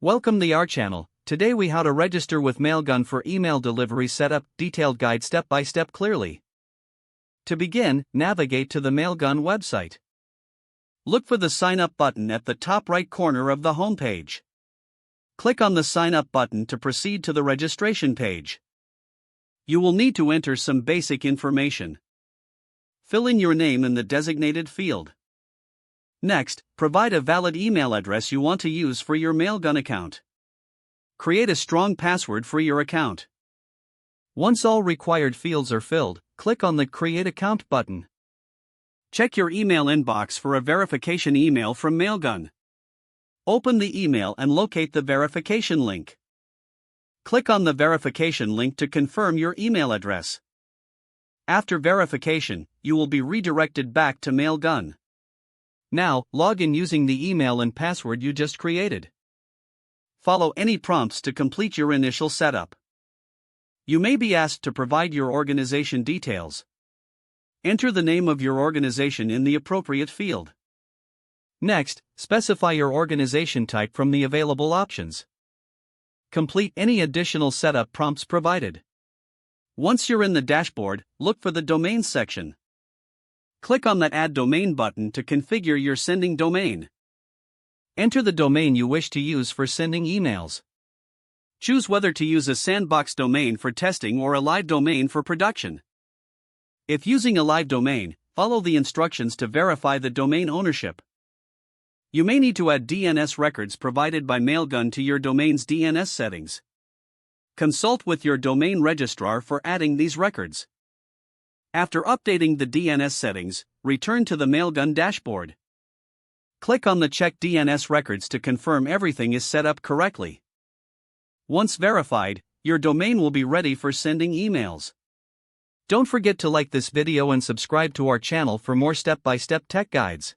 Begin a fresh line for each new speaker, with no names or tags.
Welcome to our channel. Today we how to register with Mailgun for email delivery setup, detailed guide step by step clearly. To begin, navigate to the Mailgun website. Look for the sign up button at the top right corner of the home page. Click on the sign up button to proceed to the registration page. You will need to enter some basic information. Fill in your name in the designated field. Next, provide a valid email address you want to use for your Mailgun account. Create a strong password for your account. Once all required fields are filled, click on the Create Account button. Check your email inbox for a verification email from Mailgun. Open the email and locate the verification link. Click on the verification link to confirm your email address. After verification, you will be redirected back to Mailgun. Now, log in using the email and password you just created. Follow any prompts to complete your initial setup. You may be asked to provide your organization details. Enter the name of your organization in the appropriate field. Next, specify your organization type from the available options. Complete any additional setup prompts provided. Once you're in the dashboard, look for the Domain section. Click on that Add Domain button to configure your sending domain. Enter the domain you wish to use for sending emails. Choose whether to use a sandbox domain for testing or a live domain for production. If using a live domain, follow the instructions to verify the domain ownership. You may need to add DNS records provided by Mailgun to your domain's DNS settings. Consult with your domain registrar for adding these records. After updating the DNS settings, return to the Mailgun dashboard. Click on the Check DNS Records to confirm everything is set up correctly. Once verified, your domain will be ready for sending emails. Don't forget to like this video and subscribe to our channel for more step-by-step tech guides.